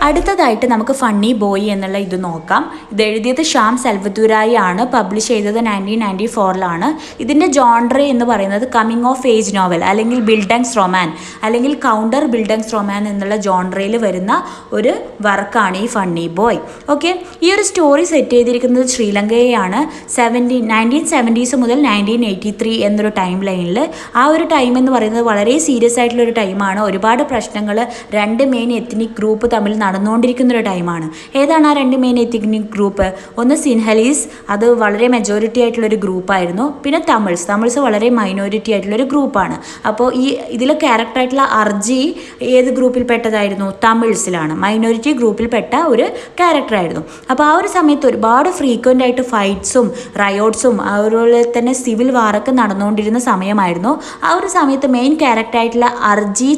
അടുത്തതായിട്ട് നമുക്ക് funny boy എന്നുള്ള ഇത് നോക്കാം. ഇത് എഴുതിയത് ഷ്യാം സെൽവദുരായി ആണ്. പബ്ലിഷ് ചെയ്തത് 1994 ഇതിൻ്റെ ജോൺറ എന്ന് പറയുന്നത് കമ്മിങ് ഓഫ് ഏജ് നോവൽ അല്ലെങ്കിൽ ബിൽഡങ്സ് റൊമാൻ അല്ലെങ്കിൽ കൗണ്ടർ ബിൽഡങ്സ് റൊമാൻ എന്നുള്ള ജോൺറയിൽ വരുന്ന ഒരു വർക്കാണ് ഈ ഫണ്ണി ബോയ്. ഓക്കെ, ഈ ഒരു സ്റ്റോറി സെറ്റ് ചെയ്തിരിക്കുന്നത് ശ്രീലങ്കയെയാണ്. 1970s മുതൽ 1983 എന്നൊരു ടൈം ലൈനിൽ. ആ ഒരു ടൈം എന്ന് പറയുന്നത് വളരെ സീരിയസ് ആയിട്ടുള്ളൊരു ടൈമാണ്. ഒരുപാട് പ്രശ്നങ്ങൾ രണ്ട് മെയിൻ എത്നിക് ഗ്രൂപ്പ് തമ്മിൽ നടന്നുകൊണ്ടിരിക്കുന്നൊരു ടൈമാണ്. ഏതാണ് ആ രണ്ട് മെയിൻ എത്നിക് ഗ്രൂപ്പ്? ഒന്ന് സിൻഹലീസ്, അത് വളരെ മെജോറിറ്റി ആയിട്ടുള്ളൊരു ഗ്രൂപ്പായിരുന്നു. പിന്നെ തമിഴ്സ് വളരെ മൈനോറിറ്റി ആയിട്ടുള്ളൊരു ഗ്രൂപ്പാണ്. അപ്പോൾ ഇതിൽ ക്യാരക്ടറായിട്ടുള്ള അർജി ഏത് ഗ്രൂപ്പിൽ പെട്ടതായിരുന്നു? തമിഴ്സിലാണ്, മൈനോറിറ്റി ഗ്രൂപ്പിൽപ്പെട്ട ഒരു ക്യാരക്ടറായിരുന്നു. അപ്പോൾ ആ ഒരു സമയത്ത് ഒരുപാട് ഫ്രീക്വൻ്റ് ആയിട്ട് ഫൈറ്റ്സും റയോട്ട്സും അതുപോലെ തന്നെ സിവിൽ വാറൊക്കെ നടന്നുകൊണ്ടിരുന്ന സമയമായിരുന്നു. ആ ഒരു സമയത്ത് മെയിൻ ക്യാരക്ടറായിട്ടുള്ള അർജി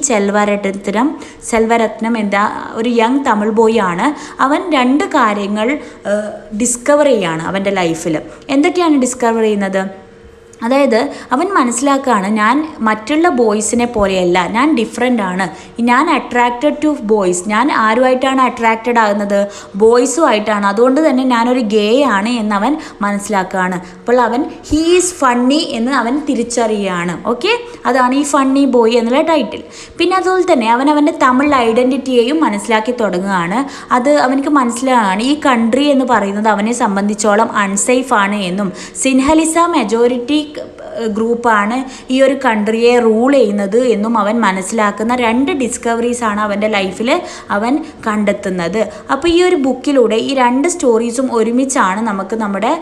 സെൽവരത്നം എന്താ ഒരു യങ് തമിഴ് ബോയ് ആണ്. അവൻ രണ്ട് കാര്യങ്ങൾ ഡിസ്കവർ ചെയ്യാണ് അവൻ്റെ ലൈഫിൽ. എന്തൊക്കെയാണ് ഡിസ്കവർ ചെയ്യുന്നത്? അതായത് അവൻ മനസ്സിലാക്കുകയാണ്, ഞാൻ മറ്റുള്ള ബോയ്സിനെ പോലെയല്ല, ഞാൻ ഡിഫറെൻ്റ് ആണ്, ഞാൻ അട്രാക്റ്റഡ് ടു ബോയ്സ്. ഞാൻ ആരുമായിട്ടാണ് അട്രാക്റ്റഡ് ആകുന്നത്? ബോയ്സും ആയിട്ടാണ്. അതുകൊണ്ട് തന്നെ ഞാനൊരു ഗേ ആണ് എന്നവൻ മനസ്സിലാക്കുകയാണ്. അപ്പോൾ അവൻ ഹീ ഈസ് ഫണ്ണി എന്ന് അവൻ തിരിച്ചറിയുകയാണ്. ഓക്കെ, അതാണ് ഈ ഫണ്ണി ബോയ് എന്നുള്ള ടൈറ്റിൽ. പിന്നെ അതുപോലെ തന്നെ അവൻ അവൻ്റെ തമിഴ് ഐഡൻറ്റിറ്റിയെയും മനസ്സിലാക്കി തുടങ്ങുകയാണ്. അത് അവനക്ക് മനസ്സിലാകാണ് ഈ കൺട്രി എന്ന് പറയുന്നത് അവനെ സംബന്ധിച്ചോളം അൺസേഫ് ആണ് എന്നും സിൻഹലിസ മെജോറിറ്റി ഗ്രൂപ്പാണ് ഈ ഒരു കൺട്രിയെ റൂൾ ചെയ്യുന്നത് എന്നും അവൻ മനസ്സിലാക്കുന്ന രണ്ട് ഡിസ്കവറീസാണ് അവൻ്റെ ലൈഫിൽ അവൻ കണ്ടെത്തുന്നത്. അപ്പോൾ ഈ ഒരു ബുക്കിലൂടെ ഈ രണ്ട് സ്റ്റോറീസും ഒരുമിച്ചാണ് നമുക്ക് നമ്മുടെ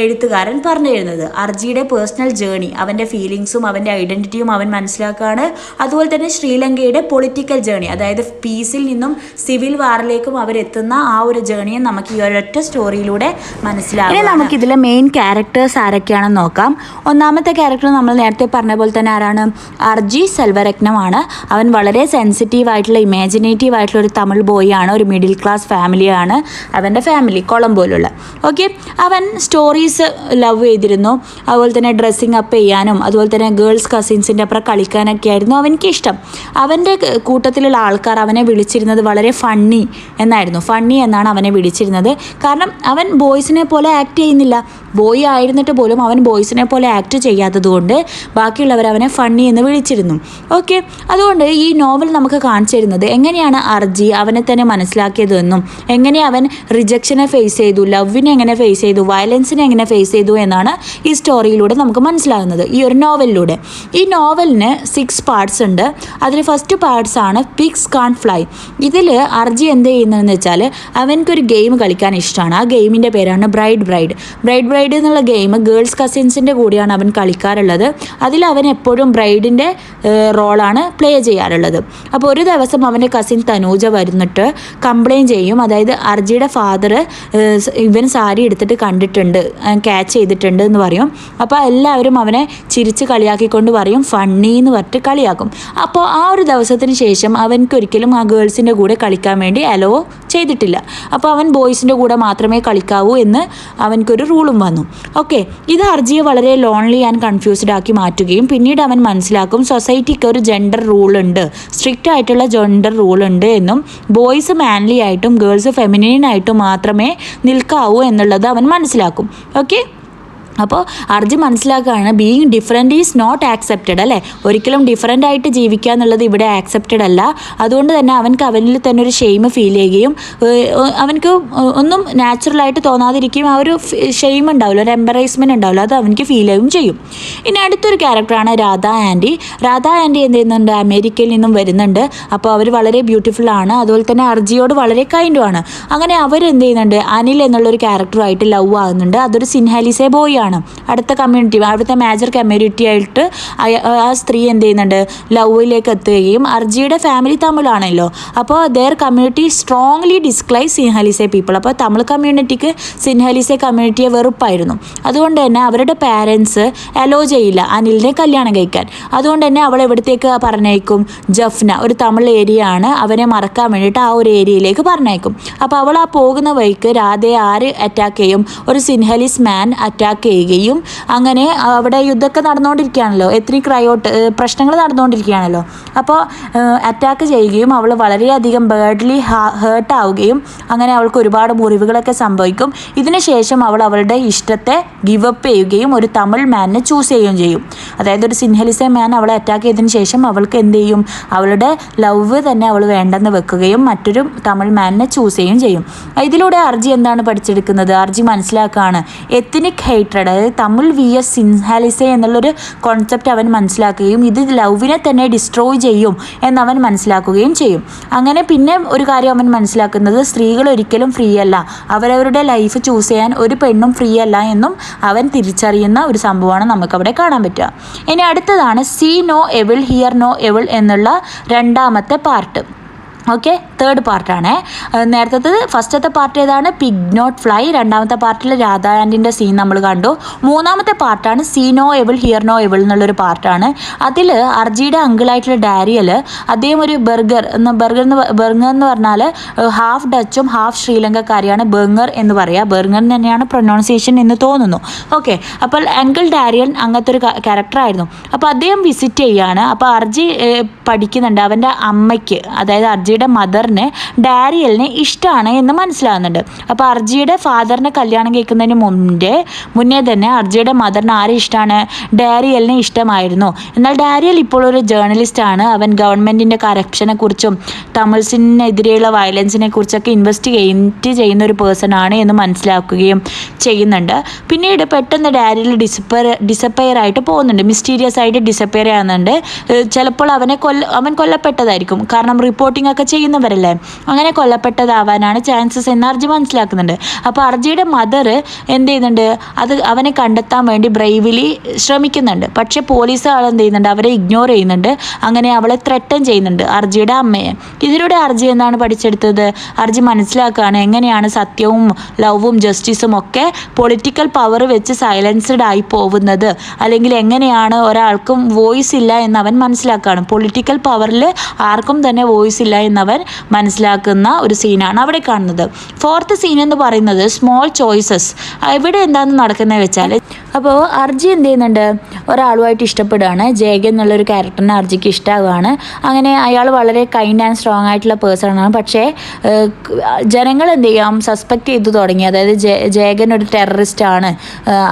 എഴുത്തുകാരൻ പറഞ്ഞു തരുന്നത്. അർജിയുടെ പേഴ്സണൽ ജേണി, അവൻ്റെ ഫീലിങ്സും അവൻ്റെ ഐഡൻറ്റിറ്റിയും അവൻ മനസ്സിലാക്കുകയാണ്. അതുപോലെ തന്നെ ശ്രീലങ്കയുടെ പൊളിറ്റിക്കൽ ജേണി, അതായത് പീസിൽ നിന്നും സിവിൽ വാറിലേക്കും അവരെത്തുന്ന ആ ഒരു ജേണിയെ നമുക്ക് ഈ ഒരൊറ്റ സ്റ്റോറിയിലൂടെ മനസ്സിലാകും. നമുക്കിതിലെ മെയിൻ ക്യാരക്ടേഴ്സ് ആരൊക്കെയാണെന്ന് നോക്കാം. ഒന്നാമത്തെ ക്യാരക്ടർ നമ്മൾ നേരത്തെ പറഞ്ഞ പോലെ തന്നെ ആരാണ്? അർജി സെൽവരത്നമാണ്. അവൻ വളരെ സെൻസിറ്റീവ് ആയിട്ടുള്ള ഇമാജിനേറ്റീവ് ആയിട്ടുള്ള ഒരു തമിഴ് ബോയ് ആണ്. ഒരു മിഡിൽ ക്ലാസ് ഫാമിലിയാണ് അവൻ്റെ ഫാമിലി, കൊളംബോയിലുള്ള. ഓക്കെ, അവൻ സ്റ്റോറീസ് ലവ് ചെയ്തിരുന്നു. അതുപോലെ തന്നെ ഡ്രസ്സിങ് അപ്പ് ചെയ്യാനും അതുപോലെ തന്നെ ഗേൾസ് കസിൻസിൻ്റെ അപ്പുറം കളിക്കാനൊക്കെ ആയിരുന്നു അവനിക്ക് ഇഷ്ടം. അവൻ്റെ കൂട്ടത്തിലുള്ള ആൾക്കാർ അവനെ വിളിച്ചിരുന്നത് വളരെ ഫണ്ണി എന്നായിരുന്നു. ഫണ്ണി എന്നാണ് അവനെ വിളിച്ചിരുന്നത്. കാരണം അവൻ ബോയ്സിനെ പോലെ ആക്ട് ചെയ്യുന്നില്ല. ബോയ് ആയിരുന്നിട്ട് പോലും അവൻ ബോയ്സിനെ പോലെ ആക്ട് ചെയ്യാത്തതുകൊണ്ട് ബാക്കിയുള്ളവർ അവനെ ഫണ്ണി എന്ന് വിളിച്ചിരുന്നു. ഓക്കെ, അതുകൊണ്ട് ഈ നോവൽ നമുക്ക് കാണിച്ചു തരുന്നത് എങ്ങനെയാണ് അർജി അവനെ തന്നെ മനസ്സിലാക്കിയതെന്നും എങ്ങനെ അവൻ റിജക്ഷനെ ഫേസ് ചെയ്തു, ലവിനെ എങ്ങനെ ഫേസ് ചെയ്തു, വയലൻസിനെ എങ്ങനെ ഫേസ് ചെയ്തു എന്നാണ് ഈ സ്റ്റോറിയിലൂടെ നമുക്ക് മനസ്സിലാകുന്നത്, ഈ ഒരു നോവലിലൂടെ. ഈ നോവലിന് 6 പാർട്സ് ഉണ്ട്. അതിൽ ഫസ്റ്റ് പാർട്സ് ആണ് പിഗ്സ് കാൺ ഫ്ലൈ. ഇതിൽ അർജി എന്ത് ചെയ്യുന്നതെന്ന് വെച്ചാൽ അവനക്കൊരു ഗെയിം കളിക്കാൻ ഇഷ്ടമാണ്. ആ ഗെയിമിൻ്റെ പേരാണ് ബ്രൈഡ് എന്നുള്ള ഗെയിം ഗേൾസ് കസിൻസിൻ്റെ കൂടെയാണ് അവൻ കളിക്കാറുള്ളത്. അതിൽ അവൻ എപ്പോഴും ബ്രൈഡിൻ്റെ റോളാണ് പ്ലേ ചെയ്യാറുള്ളത്. അപ്പോൾ ഒരു ദിവസം അവൻ്റെ കസിൻ തനൂജ വരുന്നിട്ട് കംപ്ലയിൻറ്റ് ചെയ്യും. അതായത് അർജിയുടെ ഫാദർ ഇവൻ സാരി എടുത്തിട്ട് കണ്ടിട്ടുണ്ട്, ക്യാച്ച് ചെയ്തിട്ടുണ്ട് എന്ന് പറയും. അപ്പോൾ എല്ലാവരും അവനെ ചിരിച്ച് കളിയാക്കിക്കൊണ്ട് പറയും ഫണ്ണി എന്ന് പറഞ്ഞിട്ട് കളിയാക്കും. അപ്പോൾ ആ ഒരു ദിവസത്തിന് ശേഷം അവനക്കൊരിക്കലും ആ ഗേൾസിൻ്റെ കൂടെ കളിക്കാൻ വേണ്ടി അലോ ചെയ്തിട്ടില്ല. അപ്പോൾ അവൻ ബോയ്സിൻ്റെ കൂടെ മാത്രമേ കളിക്കാവൂ എന്ന് അവനക്കൊരു റൂളും വന്നു. ഓക്കെ, ഇത് അർജിയെ വളരെ ലോൺലി ആൻഡ് കൺഫ്യൂസ്ഡ് ആക്കി മാറ്റുകയും പിന്നീട് അവൻ മനസ്സിലാക്കും സൊസൈറ്റിക്ക് ഒരു ജെൻഡർ റൂൾ ഉണ്ട്, സ്ട്രിക്റ്റ് ആയിട്ടുള്ള ജെൻഡർ റൂൾ ഉണ്ട് എന്നും ബോയ്സ് മാൻലി ആയിട്ടും ഗേൾസ് ഫെമിനിൻ ആയിട്ടും മാത്രമേ നിൽക്കാവൂ എന്നുള്ളത് അവൻ മനസ്സിലാക്കും. ഓക്കെ, അപ്പോൾ അർജി മനസ്സിലാക്കുകയാണ് being different is not accepted, അല്ലേ? ഒരിക്കലും ഡിഫറെൻ്റ് ആയിട്ട് ജീവിക്കുക എന്നുള്ളത് ഇവിടെ ആക്സെപ്റ്റഡ് അല്ല. അതുകൊണ്ട് തന്നെ അവനിൽ തന്നെ ഒരു ഷെയിം ഫീൽ ചെയ്യുകയും അവനക്ക് ഒന്നും നാച്ചുറലായിട്ട് തോന്നാതിരിക്കുകയും ആ ഒരു ഷെയിം ഉണ്ടാവില്ല, ഒരു എംബറേസ്മെൻറ്റ് ഉണ്ടാവില്ല, അത് അവനക്ക് ഫീൽ ചെയ്യുകയും ചെയ്യും. ഇനി അടുത്തൊരു ക്യാരക്ടറാണ് രാധ ആൻറ്റി എന്ത് ചെയ്യുന്നുണ്ട്? അമേരിക്കയിൽ നിന്നും വരുന്നുണ്ട്. അപ്പോൾ അവർ വളരെ ബ്യൂട്ടിഫുൾ ആണ്. അതുപോലെ തന്നെ അർജിയോട് വളരെ കൈൻഡുമാണ്. അങ്ങനെ അവരെന്ത് ചെയ്യുന്നുണ്ട്? അനിൽ എന്നുള്ളൊരു ക്യാരക്ടറുമായിട്ട് ലവ് ആകുന്നുണ്ട്. അതൊരു സിൻഹാലിസെ ബോയ് ആണ്. അടുത്ത കമ്മ്യൂണിറ്റി, അവിടുത്തെ മേജർ കമ്മ്യൂണിറ്റി ആയിട്ട് ആ സ്ത്രീ എന്ത് ചെയ്യുന്നുണ്ട്? ലവിലേക്ക് എത്തുകയും അർജിയുടെ ഫാമിലി തമിഴാണല്ലോ. അപ്പോൾ ദെയർ കമ്മ്യൂണിറ്റി സ്ട്രോങ്ലി ഡിസ്ക്ലൈസ് സിൻഹലിസെ പീപ്പിൾ. അപ്പോൾ തമിഴ് കമ്മ്യൂണിറ്റിക്ക് സിൻഹലിസെ കമ്മ്യൂണിറ്റിയെ വെറുപ്പായിരുന്നു. അതുകൊണ്ട് തന്നെ അവരുടെ പാരൻസ് അലോ ചെയ്യില്ല അനിലിനെ കല്യാണം കഴിക്കാൻ. അതുകൊണ്ട് തന്നെ അവൾ എവിടത്തേക്ക് പറഞ്ഞയക്കും? ജഫ്ന, ഒരു തമിഴ് ഏരിയ ആണ്, അവനെ മറക്കാൻ വേണ്ടിയിട്ട് ആ ഒരു ഏരിയയിലേക്ക് പറഞ്ഞയക്കും. അപ്പോൾ അവൾ ആ പോകുന്ന വഴിക്ക് രാധയെ ആര് അറ്റാക്ക് ചെയ്യും? ഒരു സിൻഹലിസ് മാൻ അറ്റാക്ക് ചെയ്യുകയും അങ്ങനെ അവിടെ യുദ്ധമൊക്കെ നടന്നുകൊണ്ടിരിക്കുകയാണല്ലോ, എത്നിക് പ്രശ്നങ്ങൾ നടന്നുകൊണ്ടിരിക്കുകയാണല്ലോ. അപ്പോൾ അറ്റാക്ക് ചെയ്യുകയും അവൾ വളരെയധികം ബാഡ്ലി ഹേർട്ട് ആവുകയും അങ്ങനെ അവൾക്ക് ഒരുപാട് മുറിവുകളൊക്കെ സംഭവിക്കും. ഇതിനുശേഷം അവൾ അവളുടെ ഇഷ്ടത്തെ ഗിവ് അപ്പ് ചെയ്യുകയും ഒരു തമിഴ് മാനിനെ ചൂസ് ചെയ്യുകയും ചെയ്യും. അതായത് ഒരു സിൻഹലിസെ മാൻ അവളെ അറ്റാക്ക് ചെയ്തതിന് ശേഷം അവൾക്ക് എന്ത് ചെയ്യും, അവളുടെ ലവ് തന്നെ അവൾ വേണ്ടെന്ന് വെക്കുകയും മറ്റൊരു തമിഴ് മാനിനെ ചൂസ് ചെയ്യുകയും ചെയ്യും. ഇതിലൂടെ അർജി എന്താണ് പഠിച്ചെടുക്കുന്നത്? അർജി മനസ്സിലാക്കുകയാണ് എത്നിക് ഹേറ്റ്രഡ്, അതായത് തമിഴ് vs സിൻഹാലിസെ എന്നുള്ളൊരു കോൺസെപ്റ്റ് അവൻ മനസ്സിലാക്കുകയും ഇത് ലവിനെ തന്നെ ഡിസ്ട്രോയ് ചെയ്യും എന്നവൻ മനസ്സിലാക്കുകയും ചെയ്യും. അങ്ങനെ പിന്നെ ഒരു കാര്യം അവൻ മനസ്സിലാക്കുന്നത് സ്ത്രീകൾ ഒരിക്കലും ഫ്രീ അല്ല, അവരവരുടെ ലൈഫ് ചൂസ് ചെയ്യാൻ ഒരു പെണ്ണും ഫ്രീ അല്ല എന്നും അവൻ തിരിച്ചറിയുന്ന ഒരു സംഭവമാണ് നമുക്കവിടെ കാണാൻ പറ്റുക. ഇനി അടുത്തതാണ് see no evil hear no evil എന്നുള്ള രണ്ടാമത്തെ പാർട്ട്. ഓക്കെ, തേർഡ് പാർട്ടാണ്. നേരത്തെ ഫസ്റ്റത്തെ പാർട്ട് ഏതാണ്? Pig not fly. രണ്ടാമത്തെ പാർട്ടിൽ രാധാ ആൻറ്റിൻ്റെ സീൻ നമ്മൾ കണ്ടു. മൂന്നാമത്തെ പാർട്ടാണ് see no evil hear no evil എന്നുള്ളൊരു പാർട്ടാണ്. അതിൽ അർജിയുടെ അങ്കിളായിട്ടുള്ള ഡാരിയൽ അദ്ദേഹം ഒരു ബർഗർ എന്ന് പറഞ്ഞാൽ ഹാഫ് ഡച്ചും ഹാഫ് ശ്രീലങ്കക്കാരിയാണ് ബർഗർ എന്ന് പറയുക. ബർഗർ തന്നെയാണ് പ്രൊനൗൺസിയേഷൻ എന്ന് തോന്നുന്നു. ഓക്കെ, അപ്പോൾ അങ്കിൾ ഡാരിയൽ അങ്ങനത്തെ ഒരു ക്യാരക്ടറായിരുന്നു. അപ്പോൾ അദ്ദേഹം വിസിറ്റ് ചെയ്യാണ്. അപ്പോൾ അർജി പഠിക്കുന്നുണ്ട് അവൻ്റെ അമ്മയ്ക്ക്, അതായത് അർജിയുടെ മദറിന് ഡാരിയലിനെ ഇഷ്ടമാണ് എന്ന് മനസ്സിലാകുന്നുണ്ട്. അപ്പോൾ അർജിയുടെ ഫാദറിനെ കല്യാണം കഴിക്കുന്നതിന് മുന്നേ തന്നെ അർജിയുടെ മദറിന് ആരെ ഇഷ്ടമാണ്? ഡാരിയലിനെ ഇഷ്ടമായിരുന്നു. എന്നാൽ ഡാരിയൽ ഇപ്പോൾ ഒരു ജേർണലിസ്റ്റാണ്. അവൻ ഗവൺമെൻറ്റിൻ്റെ കറപ്ഷനെ കുറിച്ചും തമിഴ്സിനെതിരെയുള്ള വയലൻസിനെ കുറിച്ചൊക്കെ ഇൻവെസ്റ്റിഗേറ്റ് ചെയ്യുന്ന ഒരു പേഴ്സൺ ആണ് എന്ന് മനസ്സിലാക്കുകയും ചെയ്യുന്നുണ്ട്. പിന്നീട് പെട്ടെന്ന് ഡാരിയൽ ഡിസപ്പയർ ആയിട്ട് പോകുന്നുണ്ട്, മിസ്റ്റീരിയസ് ആയിട്ട് ഡിസപ്പയർ ആകുന്നുണ്ട്. ചിലപ്പോൾ അവൻ കൊല്ലപ്പെട്ടതായിരിക്കും, കാരണം റിപ്പോർട്ടിംഗ് ഒക്കെ ചെയ്യുന്നവരല്ലേ, അങ്ങനെ കൊല്ലപ്പെട്ടതാവാനാണ് ചാൻസസ് എന്ന് അർജി മനസ്സിലാക്കുന്നുണ്ട്. അപ്പോൾ അർജിയുടെ മദർ എന്ത് ചെയ്യുന്നുണ്ട്, അത് അവനെ കണ്ടെത്താൻ വേണ്ടി ബ്രൈവിലി ശ്രമിക്കുന്നുണ്ട്. പക്ഷേ പോലീസുകാർ എന്ത് ചെയ്യുന്നുണ്ട്, അവരെ ഇഗ്നോർ ചെയ്യുന്നുണ്ട്. അങ്ങനെ അവളെ ത്രെട്ടൻ ചെയ്യുന്നുണ്ട്, അർജിയുടെ അമ്മയെ. ഇതിലൂടെ അർജി എന്താണ് പഠിച്ചെടുത്തത്? അർജി മനസ്സിലാക്കുകയാണ് എങ്ങനെയാണ് സത്യവും ലവും ജസ്റ്റിസും ഒക്കെ പൊളിറ്റിക്കൽ പവർ വെച്ച് സൈലൻസ്ഡ് ആയി പോകുന്നത്, അല്ലെങ്കിൽ എങ്ങനെയാണ് ഒരാൾക്കും വോയിസ് ഇല്ല എന്നവൻ മനസ്സിലാക്കുകയാണ്. പൊളിറ്റിക്കൽ പവറിൽ ആർക്കും തന്നെ വോയിസ് ഇല്ല എന്നവൻ മനസ്സിലാക്കുന്ന ഒരു സീനാണ് അവിടെ കാണുന്നത്. ഫോർത്ത് സീൻ എന്ന് പറയുന്നത് സ്മോൾ ചോയ്സസ്. ഇവിടെ എന്താണെന്ന് നടക്കുന്നത് വെച്ചാൽ, അപ്പോൾ അർജി എന്ത് ചെയ്യുന്നുണ്ട്, ഒരാളുമായിട്ട് ഇഷ്ടപ്പെടുകയാണ്. ജേഗൻ എന്നുള്ളൊരു ക്യാരക്ടറിനെ അർജിക്ക് ഇഷ്ടമാവുകയാണ്. അങ്ങനെ അയാൾ വളരെ കൈൻഡ് ആൻഡ് സ്ട്രോങ് ആയിട്ടുള്ള പേഴ്സണാണ്. പക്ഷേ ജനങ്ങൾ എന്ത് ചെയ്യാം, സസ്പെക്റ്റ് ചെയ്തു തുടങ്ങി. അതായത് ജേഗൻ ഒരു ടെററിസ്റ്റ് ആണ്,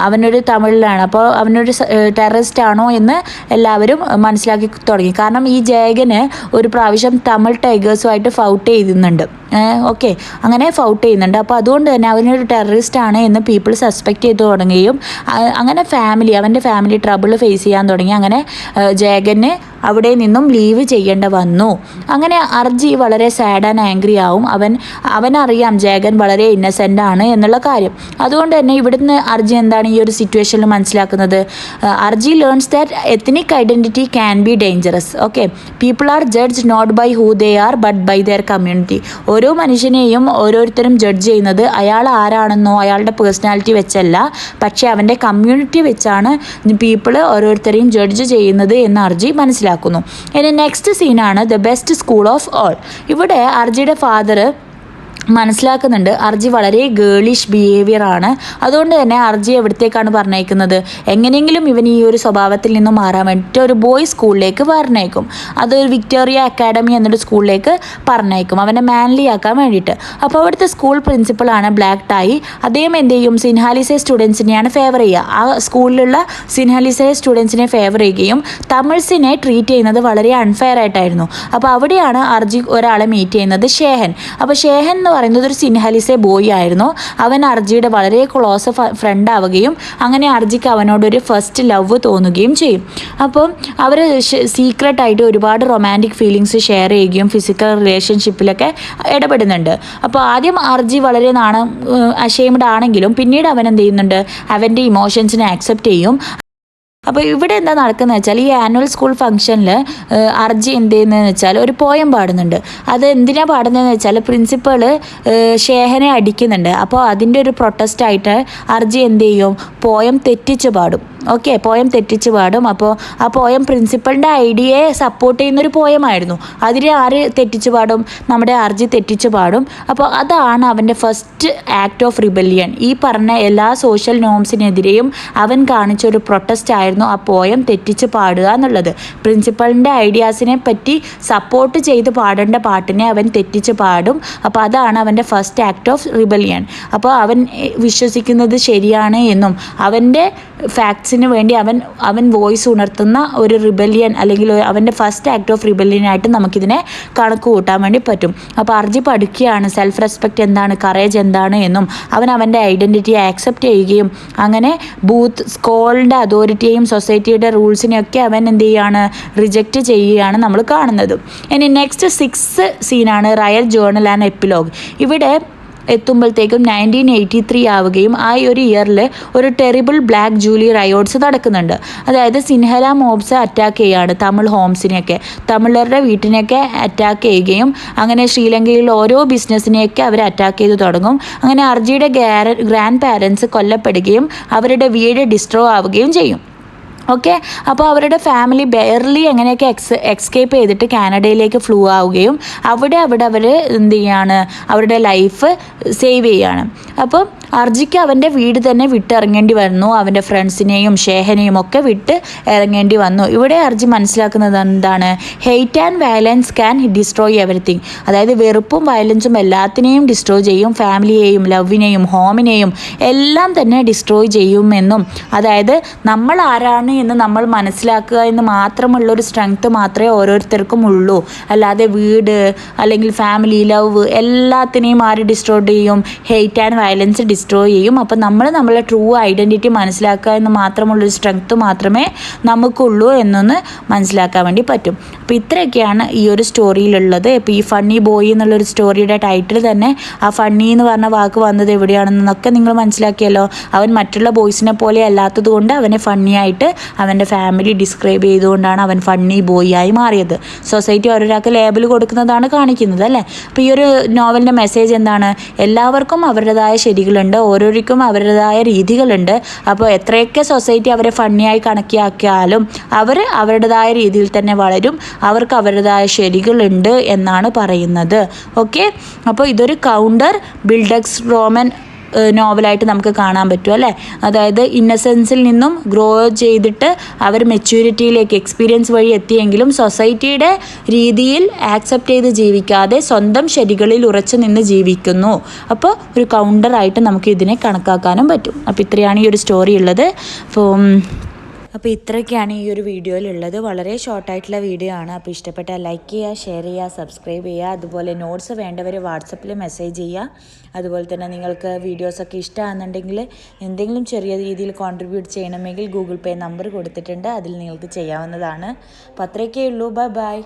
അവനൊരു തമിഴിലാണ്, അപ്പോൾ അവനൊരു ടെററിസ്റ്റ് ആണോ എന്ന് എല്ലാവരും മനസ്സിലാക്കി തുടങ്ങി. കാരണം ഈ ജേഗന് ഒരു പ്രാവശ്യം തമിഴ് ടൈഗേഴ്സുമായിട്ട് ഫൗട്ട് ചെയ്യുന്നുണ്ട്. ഓക്കെ, അങ്ങനെ ഫൗട്ട് ചെയ്യുന്നുണ്ട്. അപ്പോൾ അതുകൊണ്ട് തന്നെ അവനൊരു ടെററിസ്റ്റ് ആണ് എന്ന് പീപ്പിൾ സസ്പെക്റ്റ് ചെയ്ത് തുടങ്ങുകയും അങ്ങനെ അവൻ്റെ ഫാമിലി ട്രബിൾ ഫേസ് ചെയ്യാൻ തുടങ്ങി. അങ്ങനെ ജേഗന് അവിടെ നിന്നും ലീവ് ചെയ്യേണ്ട വന്നു. അങ്ങനെ അർജി വളരെ സാഡ് ആൻഡ് ആംഗ്രി ആവും. അവനറിയാം ജേഗൻ വളരെ ഇന്നസെൻ്റ് ആണ് എന്നുള്ള കാര്യം. അതുകൊണ്ട് തന്നെ ഇവിടുന്ന് അർജി എന്താണ് ഈ ഒരു സിറ്റുവേഷനിൽ മനസ്സിലാക്കുന്നത്? Arjie learns that ethnic identity can be dangerous. Okay, people are judge not by who they are but by their community. ഓരോ മനുഷ്യനെയും ഓരോരുത്തരും ജഡ്ജ് ചെയ്യുന്നത് അയാൾ ആരാണെന്നോ അയാളുടെ പേഴ്സണാലിറ്റി വെച്ചല്ല, പക്ഷേ അവൻ്റെ കമ്മ്യൂണിറ്റി വെച്ചാണ് പീപ്പിൾ ഓരോരുത്തരെയും ജഡ്ജ് ചെയ്യുന്നത് എന്ന് അർജി മനസ്സിലാക്കുന്നു. ഇനി നെക്സ്റ്റ് സീനാണ് the best school of all. ഇവിടെ അർജിയുടെ ഫാദർ മനസ്സിലാക്കുന്നുണ്ട് അർജി വളരെ ഗേളിഷ് ബിഹേവിയർ ആണ്. അതുകൊണ്ട് തന്നെ അർജി എവിടത്തേക്കാണ് പറഞ്ഞേക്കുന്നത്, എങ്ങനെയെങ്കിലും ഇവൻ ഈ ഒരു സ്വഭാവത്തിൽ നിന്നും മാറാൻ വേണ്ടിയിട്ട് ഒരു ബോയ്സ് സ്കൂളിലേക്ക് പറഞ്ഞേക്കും. അതൊരു വിക്ടോറിയ അക്കാഡമി എന്നൊരു സ്കൂളിലേക്ക് പറഞ്ഞേക്കും, അവനെ മാൻലി ആക്കാൻ വേണ്ടിയിട്ട്. അപ്പോൾ അവിടുത്തെ സ്കൂൾ പ്രിൻസിപ്പളാണ് ബ്ലാക്ക് ടൈ. അദ്ദേഹം എന്ത് ചെയ്യും, സിൻഹാലിസെ സ്റ്റുഡൻസിനെയാണ് ഫേവർ ചെയ്യുക. ആ സ്കൂളിലുള്ള സിൻഹാലിസെ സ്റ്റുഡൻസിനെ ഫേവർ ചെയ്യുകയും തമിഴ്സിനെ ട്രീറ്റ് ചെയ്യുന്നത് വളരെ അൺഫെയർ ആയിട്ടായിരുന്നു. അപ്പോൾ അവിടെയാണ് അർജി ഒരാളെ മീറ്റ് ചെയ്യുന്നത്, ഷേഹൻ. അപ്പോൾ ഷേഹൻ എന്ന് പറയുന്നത് ഒരു സിൻഹാലിസെ ബോയ് ആയിരുന്നു. അവൻ അർജിയുടെ വളരെ ക്ലോസ് ഫ്രണ്ട് ആവുകയും അങ്ങനെ അർജിക്ക് അവനോടൊരു ഫസ്റ്റ് ലവ് തോന്നുകയും ചെയ്യും. അപ്പം അവർ സീക്രട്ടായിട്ട് ഒരുപാട് റൊമാൻറ്റിക് ഫീലിങ്സ് ഷെയർ ചെയ്യുകയും ഫിസിക്കൽ റിലേഷൻഷിപ്പിലൊക്കെ ഇടപെടുന്നുണ്ട്. അപ്പോൾ ആദ്യം അർജി വളരെ അഷെയിംഡ് ആണെങ്കിലും പിന്നീട് അവൻ എന്ത് ചെയ്യുന്നുണ്ട്, അവൻ്റെ ഇമോഷൻസിനെ ആക്സെപ്റ്റ് ചെയ്യും. അപ്പോൾ ഇവിടെ എന്താ നടക്കുന്നത് വെച്ചാൽ ഈ ആനുവൽ സ്കൂൾ ഫംഗ്ഷനിൽ അർജി എന്ത് ചെയ്യുന്നതെന്ന് വെച്ചാൽ ഒരു പോയം പാടുന്നുണ്ട്. അത് എന്തിനാണ് പാടുന്നതെന്ന് വെച്ചാൽ പ്രിൻസിപ്പൾ ഷേഹനെ അടിക്കുന്നുണ്ട്. അപ്പോൾ അതിൻ്റെ ഒരു പ്രൊട്ടസ്റ്റായിട്ട് അർജി എന്ത് ചെയ്യും, പോയം തെറ്റിച്ച് പാടും. ഓക്കെ, പോയം തെറ്റിച്ച് പാടും. അപ്പോൾ ആ പോയം പ്രിൻസിപ്പളിൻ്റെ ഐഡിയയെ സപ്പോർട്ട് ചെയ്യുന്നൊരു പോയമായിരുന്നു. അതിനെ ആര് തെറ്റിച്ച് പാടും, നമ്മുടെ അർജി തെറ്റിച്ച് പാടും. അപ്പോൾ അതാണ് അവൻ്റെ ഫസ്റ്റ് ആക്ട് ഓഫ് റിബല്യൻ. ഈ പറഞ്ഞ എല്ലാ സോഷ്യൽ നോംസിനെതിരെയും അവൻ കാണിച്ച ഒരു പ്രൊട്ടസ്റ്റ് ആയിരുന്നു ആ പോയം തെറ്റിച്ച് പാടുക എന്നുള്ളത്. പ്രിൻസിപ്പളിൻ്റെ ഐഡിയാസിനെ പറ്റി സപ്പോർട്ട് ചെയ്ത് പാടേണ്ട പാട്ടിനെ അവൻ തെറ്റിച്ച് പാടും. അപ്പോൾ അതാണ് അവൻ്റെ ഫസ്റ്റ് ആക്ട് ഓഫ് റിബല്യൻ. അപ്പോൾ അവൻ വിശ്വസിക്കുന്നത് ശരിയാണ് എന്നും അവൻ്റെ ഫാക്ട്സിന് വേണ്ടി അവൻ വോയിസ് ഉണർത്തുന്ന ഒരു റിബല്യൻ, അല്ലെങ്കിൽ അവൻ്റെ ഫസ്റ്റ് ആക്ട് ഓഫ് റിബല്യനായിട്ട് നമുക്കിതിനെ കണക്ക് കൂട്ടാൻ വേണ്ടി പറ്റും. അപ്പോൾ അർജി പഠിക്കുകയാണ് സെൽഫ് റെസ്പെക്റ്റ് എന്താണ്, കറേജ് എന്താണ് എന്നും അവൻ്റെ ഐഡൻറ്റിറ്റിയെ ആക്സെപ്റ്റ് ചെയ്യുകയും അങ്ങനെ ബൂത്ത് സ്കൂളിൻ്റെ അതോറിറ്റിയെയും സൊസൈറ്റിയുടെ റൂൾസിനെയൊക്കെ അവൻ എന്ത് ചെയ്യുകയാണ്, റിജക്റ്റ് ചെയ്യുകയാണ് നമ്മൾ കാണുന്നത്. ഇനി നെക്സ്റ്റ് 6th സീനാണ് റയൽ ജേർണൽ ആൻഡ് എപ്പിലോഗ്. ഇവിടെ എത്തുമ്പോഴത്തേക്കും 1983 ആവുകയും ആ ഒരു ഇയറിൽ ഒരു ടെറിബിൾ ബ്ലാക്ക് ജൂലി റയോട്ട്സ് നടക്കുന്നുണ്ട്. അതായത് സിൻഹല മോബ്സ് അറ്റാക്ക് ചെയ്യുകയാണ് തമിഴ് ഹോംസിനെയൊക്കെ, തമിഴരുടെ വീട്ടിനെയൊക്കെ അറ്റാക്ക് ചെയ്യുകയും അങ്ങനെ ശ്രീലങ്കയിൽ ഓരോ ബിസിനസ്സിനെയൊക്കെ അവർ അറ്റാക്ക് ചെയ്ത് തുടങ്ങും. അങ്ങനെ അർജിയുടെ ഗ്രാൻഡ് പാരൻസ് കൊല്ലപ്പെടുകയും അവരുടെ വീട് ഡിസ്ട്രോ ആവുകയും ചെയ്യും. ഓക്കെ, അപ്പോൾ അവരുടെ ഫാമിലി ബെയർലി എങ്ങനെയൊക്കെ എക്സ്കേപ്പ് ചെയ്തിട്ട് കാനഡയിലേക്ക് ഫ്ലൂ ആവുകയും അവിടെ അവർ എന്ത് ചെയ്യാണ്, അവരുടെ ലൈഫ് സേവ് ചെയ്യുകയാണ്. അപ്പോൾ അർജിക്ക് അവൻ്റെ വീട് തന്നെ വിട്ടിറങ്ങേണ്ടി വന്നു. അവൻ്റെ ഫ്രണ്ട്സിനെയും ഷേഹനെയും ഒക്കെ വിട്ട് ഇറങ്ങേണ്ടി വന്നു. ഇവിടെ അർജി മനസ്സിലാക്കുന്നത് എന്താണ്, hate and violence can destroy everything. അതായത് വെറുപ്പും വയലൻസും എല്ലാത്തിനെയും ഡിസ്ട്രോയ് ചെയ്യും, ഫാമിലിയെയും ലവിനെയും ഹോമിനെയും എല്ലാം തന്നെ ഡിസ്ട്രോയ് ചെയ്യുമെന്നും, അതായത് നമ്മൾ ആരാണ് എന്ന് നമ്മൾ മനസ്സിലാക്കുക എന്ന് മാത്രമുള്ളൊരു സ്ട്രെങ്ത്ത് മാത്രമേ ഓരോരുത്തർക്കും ഉള്ളൂ. അല്ലാതെ വീട് അല്ലെങ്കിൽ ഫാമിലി, ലവ് എല്ലാത്തിനെയും ആര് ഡിസ്ട്രോയ് ചെയ്യും, ഹെയ്റ്റ് ആൻഡ് വയലൻസ് ഡിസ്ട്രോയ് ചെയ്യും. അപ്പം നമ്മളെ ട്രൂ ഐഡൻറ്റിറ്റി മനസ്സിലാക്കുക എന്ന് മാത്രമുള്ളൊരു സ്ട്രെങ്ത്ത് മാത്രമേ നമുക്കുള്ളൂ എന്നൊന്ന് മനസ്സിലാക്കാൻ വേണ്ടി പറ്റും. അപ്പോൾ ഇത്രയൊക്കെയാണ് ഈ ഒരു സ്റ്റോറിയിലുള്ളത്. ഇപ്പോൾ ഈ ഫണ്ണി ബോയ് എന്നുള്ളൊരു സ്റ്റോറിയുടെ ടൈറ്റിൽ തന്നെ ആ ഫണ്ണി എന്ന് പറഞ്ഞ വാക്ക് വന്നത് എവിടെയാണെന്നൊക്കെ നിങ്ങൾ മനസ്സിലാക്കിയല്ലോ. അവൻ മറ്റുള്ള ബോയ്സിനെ പോലെ അല്ലാത്തത് കൊണ്ട് അവനെ ഫണ്ണിയായിട്ട് അവൻ്റെ ഫാമിലി ഡിസ്ക്രൈബ് ചെയ്തുകൊണ്ടാണ് അവൻ ഫണ്ണി ബോയ് ആയി മാറിയത്. സൊസൈറ്റി ഓരോരാൾക്ക് ലേബൽ കൊടുക്കുന്നതാണ് കാണിക്കുന്നത് അല്ലേ. അപ്പോൾ ഈ ഒരു നോവലിൻ്റെ മെസ്സേജ് എന്താണ്, എല്ലാവർക്കും അവരുടേതായ ശരികളുണ്ട്, ഓരോരുക്കും അവരുടേതായ രീതികളുണ്ട്. അപ്പോൾ എത്രയൊക്കെ സൊസൈറ്റി അവരെ ഫണ്ണിയായി കണക്കാക്കിയാലും അവർ അവരുടേതായ രീതിയിൽ തന്നെ വളരും, അവർക്ക് അവരുടേതായ ശരികളുണ്ട് എന്നാണ് പറയുന്നത്. ഓക്കെ, അപ്പോൾ ഇതൊരു കൗണ്ടർ ബിൽഡക്സ് റോമൻ നോവലായിട്ട് നമുക്ക് കാണാൻ പറ്റും അല്ലേ. അതായത് ഇന്നസെൻസിൽ നിന്നും ഗ്രോ ചെയ്തിട്ട് അവർ മെച്യൂരിറ്റിയിലേക്ക് എക്സ്പീരിയൻസ് വഴി എത്തിയെങ്കിലും സൊസൈറ്റിയുടെ രീതിയിൽ ആക്സെപ്റ്റ് ചെയ്ത് ജീവിക്കാതെ സ്വന്തം ശരികളിൽ ഉറച്ചു നിന്ന് ജീവിക്കുന്നു. അപ്പോൾ ഒരു കൗണ്ടറായിട്ട് നമുക്ക് ഇതിനെ കണക്കാക്കാനും പറ്റും. അപ്പോൾ ഇത്രയാണ് ഈ ഒരു സ്റ്റോറി ഉള്ളത്. അപ്പോൾ ഇത്രയൊക്കെയാണ് ഈ ഒരു വീഡിയോയിലുള്ളത്. വളരെ ഷോർട്ടായിട്ടുള്ള വീഡിയോ ആണ്. അപ്പോൾ ഇഷ്ടപ്പെട്ടാൽ ലൈക്ക് ചെയ്യുക, ഷെയർ ചെയ്യുക, സബ്സ്ക്രൈബ് ചെയ്യുക. അതുപോലെ നോട്ട്സ് വേണ്ടവർ വാട്സപ്പിൽ മെസ്സേജ് ചെയ്യുക. അതുപോലെ തന്നെ നിങ്ങൾക്ക് വീഡിയോസൊക്കെ ഇഷ്ടമാണെന്നുണ്ടെങ്കിൽ എന്തെങ്കിലും ചെറിയ രീതിയിൽ കോൺട്രിബ്യൂട്ട് ചെയ്യണമെങ്കിൽ ഗൂഗിൾ പേ നമ്പർ കൊടുത്തിട്ടുണ്ട്, അതിൽ നിങ്ങൾക്ക് ചെയ്യാവുന്നതാണ്. അപ്പോൾ അത്രയൊക്കെ ഉള്ളൂ. ബൈ.